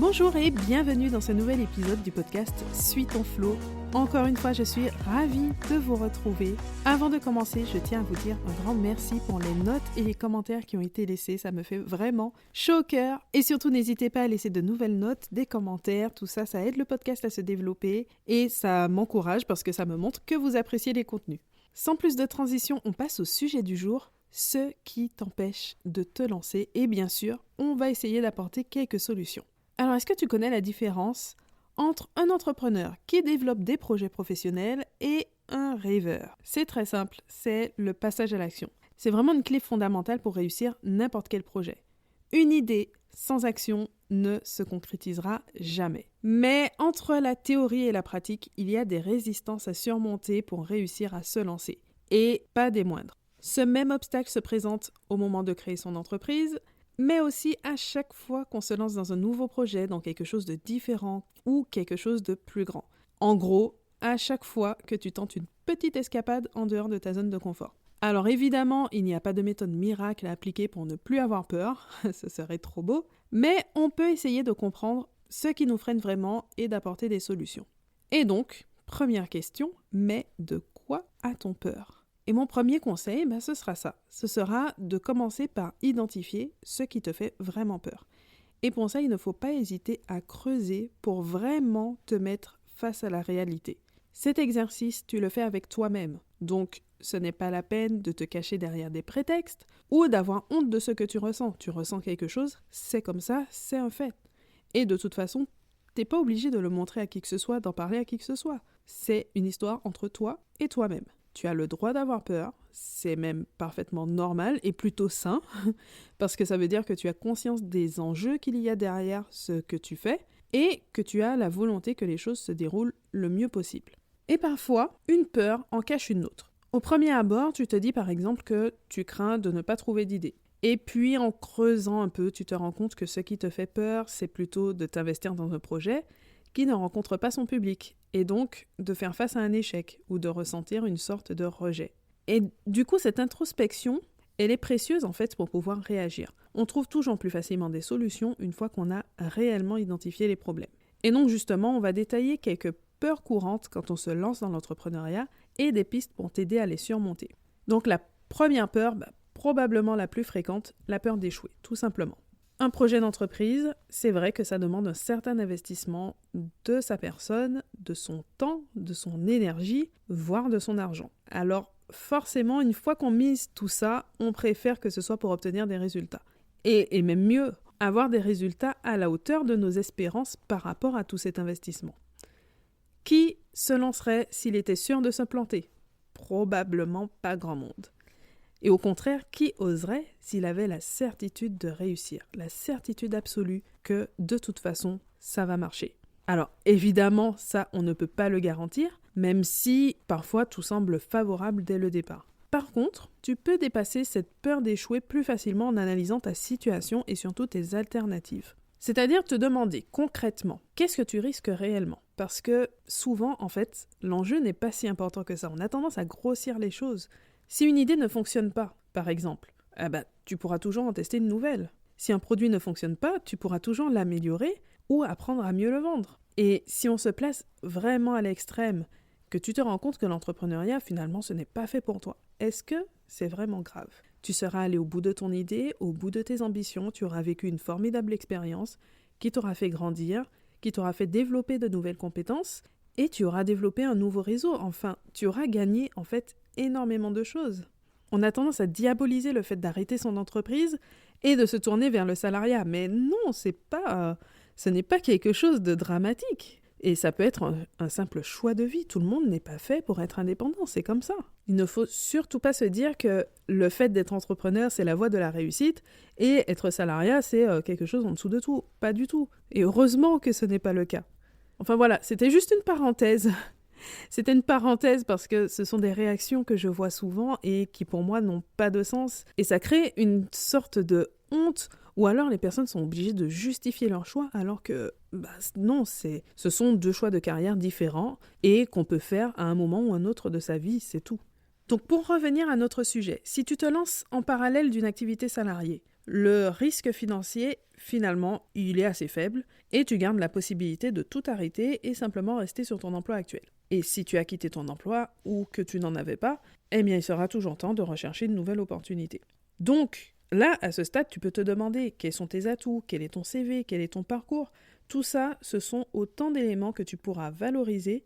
Bonjour et bienvenue dans ce nouvel épisode du podcast Suis ton flow. Encore une fois, je suis ravie de vous retrouver. Avant de commencer, je tiens à vous dire un grand merci pour les notes et les commentaires qui ont été laissés. Ça me fait vraiment chaud au cœur. Et surtout, n'hésitez pas à laisser de nouvelles notes, des commentaires. Tout ça, ça aide le podcast à se développer et ça m'encourage parce que ça me montre que vous appréciez les contenus. Sans plus de transition, on passe au sujet du jour. Ce qui t'empêche de te lancer. Et bien sûr, on va essayer d'apporter quelques solutions. Alors, est-ce que tu connais la différence entre un entrepreneur qui développe des projets professionnels et un rêveur? C'est très simple, c'est le passage à l'action. C'est vraiment une clé fondamentale pour réussir n'importe quel projet. Une idée sans action ne se concrétisera jamais. Mais entre la théorie et la pratique, il y a des résistances à surmonter pour réussir à se lancer. Et pas des moindres. Ce même obstacle se présente au moment de créer son entreprise, mais aussi à chaque fois qu'on se lance dans un nouveau projet, dans quelque chose de différent ou quelque chose de plus grand. En gros, à chaque fois que tu tentes une petite escapade en dehors de ta zone de confort. Alors évidemment, il n'y a pas de méthode miracle à appliquer pour ne plus avoir peur, ce serait trop beau, mais on peut essayer de comprendre ce qui nous freine vraiment et d'apporter des solutions. Et donc, première question, mais de quoi a-t-on peur ? Et mon premier conseil, ce sera ça. Ce sera de commencer par identifier ce qui te fait vraiment peur. Et pour ça, il ne faut pas hésiter à creuser pour vraiment te mettre face à la réalité. Cet exercice, tu le fais avec toi-même. Donc, ce n'est pas la peine de te cacher derrière des prétextes ou d'avoir honte de ce que tu ressens. Tu ressens quelque chose, c'est comme ça, c'est un fait. Et de toute façon, t'es pas obligé de le montrer à qui que ce soit, d'en parler à qui que ce soit. C'est une histoire entre toi et toi-même. Tu as le droit d'avoir peur, c'est même parfaitement normal et plutôt sain, parce que ça veut dire que tu as conscience des enjeux qu'il y a derrière ce que tu fais et que tu as la volonté que les choses se déroulent le mieux possible. Et parfois, une peur en cache une autre. Au premier abord, tu te dis par exemple que tu crains de ne pas trouver d'idées. Et puis en creusant un peu, tu te rends compte que ce qui te fait peur, c'est plutôt de t'investir dans un projet qui ne rencontre pas son public, et donc de faire face à un échec ou de ressentir une sorte de rejet. Et du coup, cette introspection, elle est précieuse en fait pour pouvoir réagir. On trouve toujours plus facilement des solutions une fois qu'on a réellement identifié les problèmes. Et donc justement, on va détailler quelques peurs courantes quand on se lance dans l'entrepreneuriat et des pistes pour t'aider à les surmonter. Donc la première peur, probablement la plus fréquente, la peur d'échouer, tout simplement. Un projet d'entreprise, c'est vrai que ça demande un certain investissement de sa personne, de son temps, de son énergie, voire de son argent. Alors forcément, une fois qu'on mise tout ça, on préfère que ce soit pour obtenir des résultats. Et même mieux, avoir des résultats à la hauteur de nos espérances par rapport à tout cet investissement. Qui se lancerait s'il était sûr de se planter ? Probablement pas grand monde. Et au contraire, qui oserait s'il avait la certitude de réussir, la certitude absolue que de toute façon, ça va marcher. Alors évidemment, ça, on ne peut pas le garantir, même si parfois tout semble favorable dès le départ. Par contre, tu peux dépasser cette peur d'échouer plus facilement en analysant ta situation et surtout tes alternatives. C'est-à-dire te demander concrètement, qu'est-ce que tu risques réellement ? Parce que souvent, en fait, l'enjeu n'est pas si important que ça. On a tendance à grossir les choses. Si une idée ne fonctionne pas, par exemple, tu pourras toujours en tester une nouvelle. Si un produit ne fonctionne pas, tu pourras toujours l'améliorer ou apprendre à mieux le vendre. Et si on se place vraiment à l'extrême, que tu te rends compte que l'entrepreneuriat, finalement, ce n'est pas fait pour toi, est-ce que c'est vraiment grave ? Tu seras allé au bout de ton idée, au bout de tes ambitions, tu auras vécu une formidable expérience qui t'aura fait grandir, qui t'aura fait développer de nouvelles compétences et tu auras développé un nouveau réseau. Enfin, tu auras gagné, en fait, énormément de choses. On a tendance à diaboliser le fait d'arrêter son entreprise et de se tourner vers le salariat. Mais non, ce n'est pas quelque chose de dramatique. Et ça peut être un simple choix de vie. Tout le monde n'est pas fait pour être indépendant, c'est comme ça. Il ne faut surtout pas se dire que le fait d'être entrepreneur, c'est la voie de la réussite et être salariat, c'est quelque chose en dessous de tout. Pas du tout. Et heureusement que ce n'est pas le cas. Enfin voilà, c'était juste une parenthèse. C'était une parenthèse parce que ce sont des réactions que je vois souvent et qui pour moi n'ont pas de sens. Et ça crée une sorte de honte ou alors les personnes sont obligées de justifier leur choix alors que non, ce sont deux choix de carrière différents et qu'on peut faire à un moment ou un autre de sa vie, c'est tout. Donc pour revenir à notre sujet, si tu te lances en parallèle d'une activité salariée, le risque financier, finalement, il est assez faible et tu gardes la possibilité de tout arrêter et simplement rester sur ton emploi actuel. Et si tu as quitté ton emploi ou que tu n'en avais pas, eh bien il sera toujours temps de rechercher une nouvelle opportunité. Donc là, à ce stade, tu peux te demander quels sont tes atouts, quel est ton CV, quel est ton parcours. Tout ça, ce sont autant d'éléments que tu pourras valoriser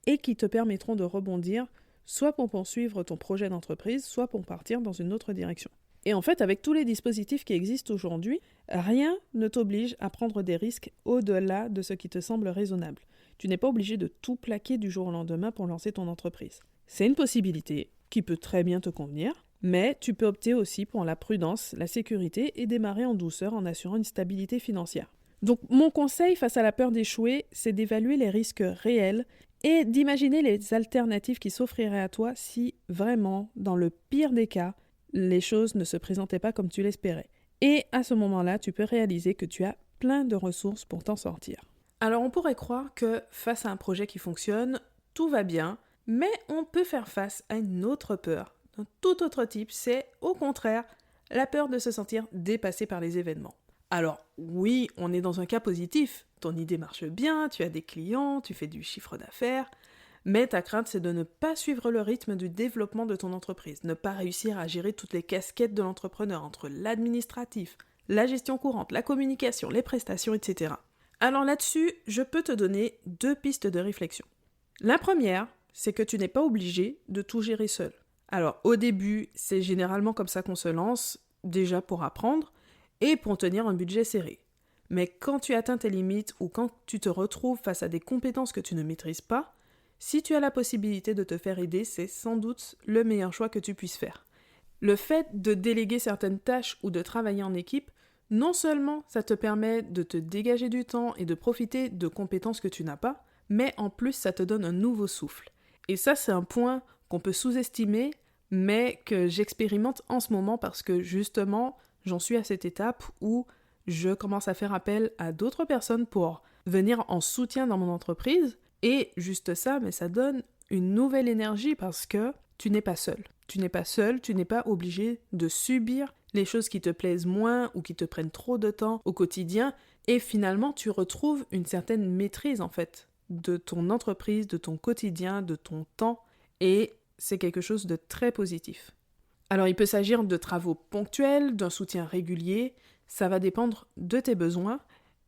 et qui te permettront de rebondir soit pour poursuivre ton projet d'entreprise, soit pour partir dans une autre direction. Et en fait, avec tous les dispositifs qui existent aujourd'hui, rien ne t'oblige à prendre des risques au-delà de ce qui te semble raisonnable. Tu n'es pas obligé de tout plaquer du jour au lendemain pour lancer ton entreprise. C'est une possibilité qui peut très bien te convenir, mais tu peux opter aussi pour la prudence, la sécurité et démarrer en douceur en assurant une stabilité financière. Donc mon conseil face à la peur d'échouer, c'est d'évaluer les risques réels et d'imaginer les alternatives qui s'offriraient à toi si vraiment, dans le pire des cas, les choses ne se présentaient pas comme tu l'espérais. Et à ce moment-là, tu peux réaliser que tu as plein de ressources pour t'en sortir. Alors on pourrait croire que face à un projet qui fonctionne, tout va bien, mais on peut faire face à une autre peur, d'un tout autre type, c'est au contraire la peur de se sentir dépassé par les événements. Alors oui, on est dans un cas positif, ton idée marche bien, tu as des clients, tu fais du chiffre d'affaires, mais ta crainte c'est de ne pas suivre le rythme du développement de ton entreprise, ne pas réussir à gérer toutes les casquettes de l'entrepreneur entre l'administratif, la gestion courante, la communication, les prestations, etc. Alors là-dessus, je peux te donner 2 pistes de réflexion. La première, c'est que tu n'es pas obligé de tout gérer seul. Alors au début, c'est généralement comme ça qu'on se lance, déjà pour apprendre, et pour tenir un budget serré. Mais quand tu atteins tes limites ou quand tu te retrouves face à des compétences que tu ne maîtrises pas, si tu as la possibilité de te faire aider, c'est sans doute le meilleur choix que tu puisses faire. Le fait de déléguer certaines tâches ou de travailler en équipe, non seulement ça te permet de te dégager du temps et de profiter de compétences que tu n'as pas, mais en plus ça te donne un nouveau souffle. Et ça, c'est un point qu'on peut sous-estimer, mais que j'expérimente en ce moment parce que justement, j'en suis à cette étape où je commence à faire appel à d'autres personnes pour venir en soutien dans mon entreprise. Et juste ça, mais ça donne une nouvelle énergie parce que tu n'es pas seul. Tu n'es pas seul, tu n'es pas obligé de subir les choses qui te plaisent moins ou qui te prennent trop de temps au quotidien. Et finalement, tu retrouves une certaine maîtrise en fait de ton entreprise, de ton quotidien, de ton temps. Et c'est quelque chose de très positif. Alors il peut s'agir de travaux ponctuels, d'un soutien régulier, ça va dépendre de tes besoins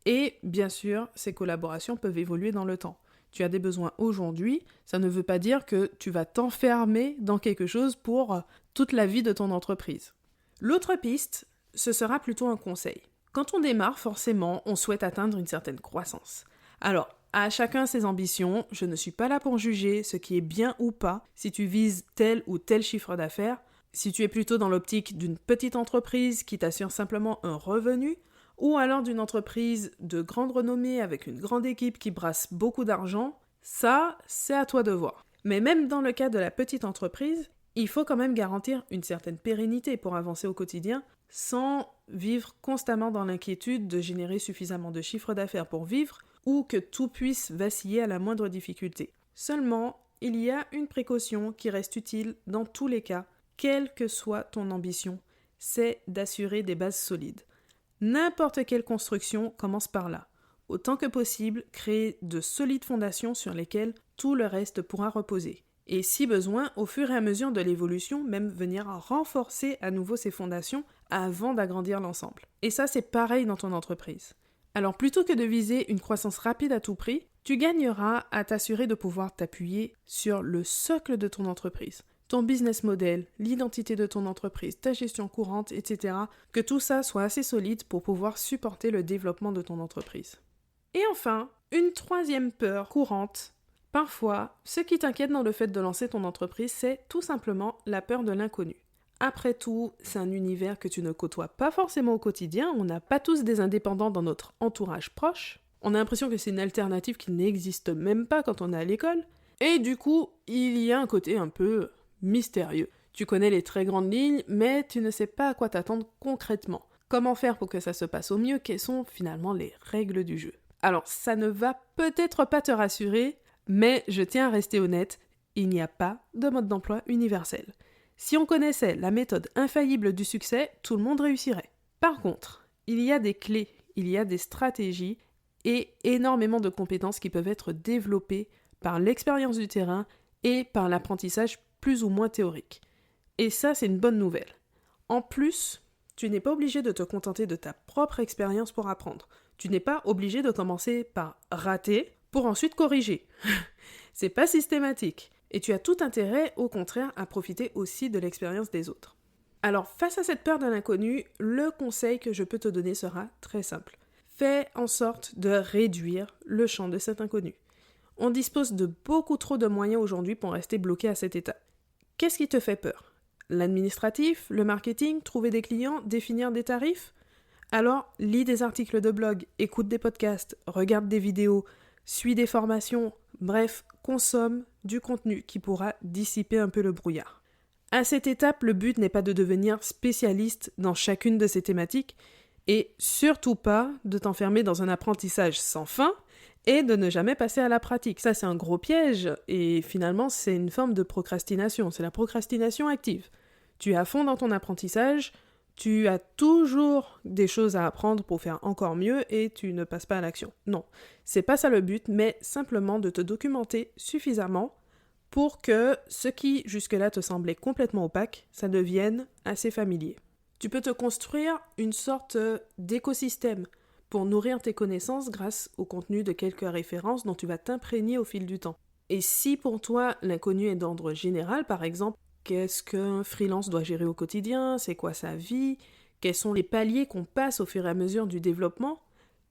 et bien sûr ces collaborations peuvent évoluer dans le temps. Tu as des besoins aujourd'hui, ça ne veut pas dire que tu vas t'enfermer dans quelque chose pour toute la vie de ton entreprise. L'autre piste, ce sera plutôt un conseil. Quand on démarre, forcément, on souhaite atteindre une certaine croissance. Alors, à chacun ses ambitions, je ne suis pas là pour juger ce qui est bien ou pas, si tu vises tel ou tel chiffre d'affaires. Si tu es plutôt dans l'optique d'une petite entreprise qui t'assure simplement un revenu, ou alors d'une entreprise de grande renommée avec une grande équipe qui brasse beaucoup d'argent, ça, c'est à toi de voir. Mais même dans le cas de la petite entreprise, il faut quand même garantir une certaine pérennité pour avancer au quotidien sans vivre constamment dans l'inquiétude de générer suffisamment de chiffre d'affaires pour vivre ou que tout puisse vaciller à la moindre difficulté. Seulement, il y a une précaution qui reste utile dans tous les cas, quelle que soit ton ambition, c'est d'assurer des bases solides. N'importe quelle construction commence par là. Autant que possible, créer de solides fondations sur lesquelles tout le reste pourra reposer. Et si besoin, au fur et à mesure de l'évolution, même venir renforcer à nouveau ces fondations avant d'agrandir l'ensemble. Et ça, c'est pareil dans ton entreprise. Alors plutôt que de viser une croissance rapide à tout prix, tu gagneras à t'assurer de pouvoir t'appuyer sur le socle de ton entreprise. Ton business model, l'identité de ton entreprise, ta gestion courante, etc. Que tout ça soit assez solide pour pouvoir supporter le développement de ton entreprise. Et enfin, une troisième peur courante. Parfois, ce qui t'inquiète dans le fait de lancer ton entreprise, c'est tout simplement la peur de l'inconnu. Après tout, c'est un univers que tu ne côtoies pas forcément au quotidien, on n'a pas tous des indépendants dans notre entourage proche, on a l'impression que c'est une alternative qui n'existe même pas quand on est à l'école, et du coup, il y a un côté un peu mystérieux. Tu connais les très grandes lignes, mais tu ne sais pas à quoi t'attendre concrètement. Comment faire pour que ça se passe au mieux? Quelles sont finalement les règles du jeu? Alors, ça ne va peut-être pas te rassurer, mais je tiens à rester honnête, il n'y a pas de mode d'emploi universel. Si on connaissait la méthode infaillible du succès, tout le monde réussirait. Par contre, il y a des clés, il y a des stratégies et énormément de compétences qui peuvent être développées par l'expérience du terrain et par l'apprentissage plus ou moins théorique. Et ça, c'est une bonne nouvelle. En plus, tu n'es pas obligé de te contenter de ta propre expérience pour apprendre. Tu n'es pas obligé de commencer par rater pour ensuite corriger. C'est pas systématique. Et tu as tout intérêt, au contraire, à profiter aussi de l'expérience des autres. Alors, face à cette peur de l'inconnu, le conseil que je peux te donner sera très simple. Fais en sorte de réduire le champ de cet inconnu. On dispose de beaucoup trop de moyens aujourd'hui pour rester bloqué à cet état. Qu'est-ce qui te fait peur ? L'administratif, le marketing, trouver des clients, définir des tarifs ? Alors, lis des articles de blog, écoute des podcasts, regarde des vidéos, suis des formations, bref, consomme du contenu qui pourra dissiper un peu le brouillard. À cette étape, le but n'est pas de devenir spécialiste dans chacune de ces thématiques et surtout pas de t'enfermer dans un apprentissage sans fin et de ne jamais passer à la pratique. Ça, c'est un gros piège et finalement, c'est une forme de procrastination. C'est la procrastination active. Tu es à fond dans ton apprentissage, tu as toujours des choses à apprendre pour faire encore mieux et tu ne passes pas à l'action. Non, c'est pas ça le but, mais simplement de te documenter suffisamment pour que ce qui jusque-là te semblait complètement opaque, ça devienne assez familier. Tu peux te construire une sorte d'écosystème pour nourrir tes connaissances grâce au contenu de quelques références dont tu vas t'imprégner au fil du temps. Et si pour toi l'inconnu est d'ordre général, par exemple, qu'est-ce qu'un freelance doit gérer au quotidien, c'est quoi sa vie, quels sont les paliers qu'on passe au fur et à mesure du développement,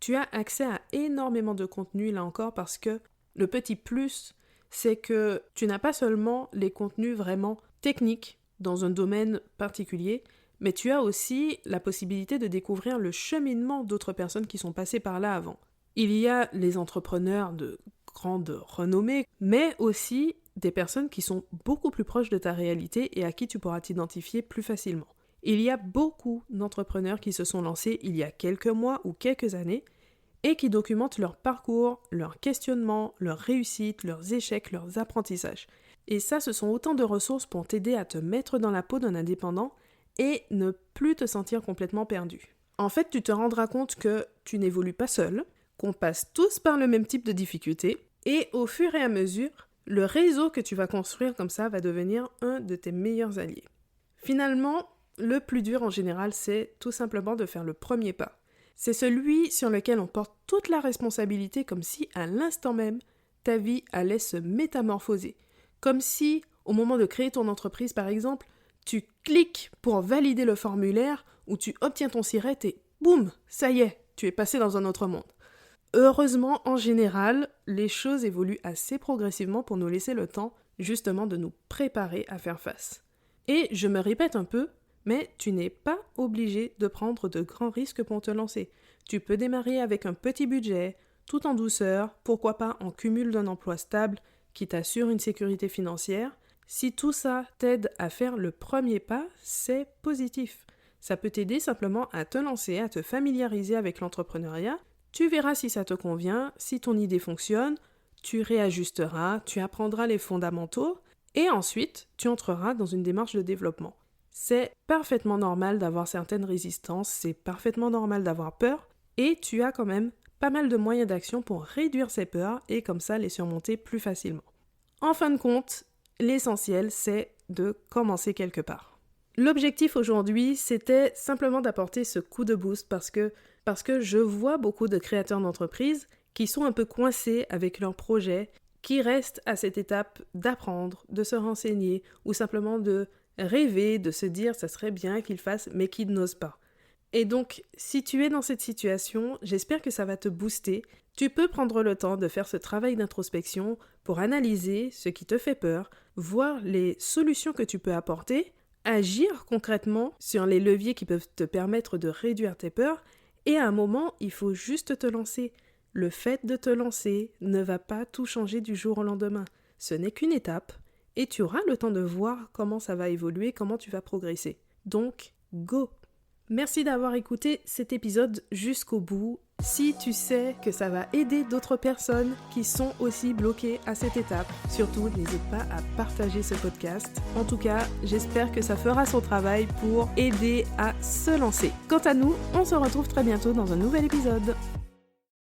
tu as accès à énormément de contenu là encore parce que le petit plus, c'est que tu n'as pas seulement les contenus vraiment techniques dans un domaine particulier, mais tu as aussi la possibilité de découvrir le cheminement d'autres personnes qui sont passées par là avant. Il y a les entrepreneurs de grande renommée, mais aussi des personnes qui sont beaucoup plus proches de ta réalité et à qui tu pourras t'identifier plus facilement. Il y a beaucoup d'entrepreneurs qui se sont lancés il y a quelques mois ou quelques années et qui documentent leur parcours, leurs questionnements, leurs réussites, leurs échecs, leurs apprentissages. Et ça, ce sont autant de ressources pour t'aider à te mettre dans la peau d'un indépendant et ne plus te sentir complètement perdu. En fait, tu te rendras compte que tu n'évolues pas seul, qu'on passe tous par le même type de difficultés, et au fur et à mesure, le réseau que tu vas construire comme ça va devenir un de tes meilleurs alliés. Finalement, le plus dur en général, c'est tout simplement de faire le premier pas. C'est celui sur lequel on porte toute la responsabilité comme si, à l'instant même, ta vie allait se métamorphoser. Comme si, au moment de créer ton entreprise par exemple, tu cliques pour valider le formulaire ou tu obtiens ton SIRET et boum, ça y est, tu es passé dans un autre monde. Heureusement, en général, les choses évoluent assez progressivement pour nous laisser le temps, justement, de nous préparer à faire face. Et je me répète un peu, mais tu n'es pas obligé de prendre de grands risques pour te lancer. Tu peux démarrer avec un petit budget, tout en douceur, pourquoi pas en cumul d'un emploi stable qui t'assure une sécurité financière. Si tout ça t'aide à faire le premier pas, c'est positif. Ça peut t'aider simplement à te lancer, à te familiariser avec l'entrepreneuriat. Tu verras si ça te convient, si ton idée fonctionne, tu réajusteras, tu apprendras les fondamentaux et ensuite tu entreras dans une démarche de développement. C'est parfaitement normal d'avoir certaines résistances, c'est parfaitement normal d'avoir peur et tu as quand même pas mal de moyens d'action pour réduire ces peurs et comme ça les surmonter plus facilement. En fin de compte, l'essentiel c'est de commencer quelque part. L'objectif aujourd'hui, c'était simplement d'apporter ce coup de boost parce que je vois beaucoup de créateurs d'entreprises qui sont un peu coincés avec leurs projets, qui restent à cette étape d'apprendre, de se renseigner ou simplement de rêver, de se dire ça serait bien qu'ils fassent, mais qui n'osent pas. Et donc, si tu es dans cette situation, j'espère que ça va te booster. Tu peux prendre le temps de faire ce travail d'introspection pour analyser ce qui te fait peur, voir les solutions que tu peux apporter, agir concrètement sur les leviers qui peuvent te permettre de réduire tes peurs, et à un moment, il faut juste te lancer. Le fait de te lancer ne va pas tout changer du jour au lendemain. Ce n'est qu'une étape, et tu auras le temps de voir comment ça va évoluer, comment tu vas progresser. Donc, go! Merci d'avoir écouté cet épisode jusqu'au bout. Si tu sais que ça va aider d'autres personnes qui sont aussi bloquées à cette étape, surtout n'hésite pas à partager ce podcast. En tout cas, j'espère que ça fera son travail pour aider à se lancer. Quant à nous, on se retrouve très bientôt dans un nouvel épisode.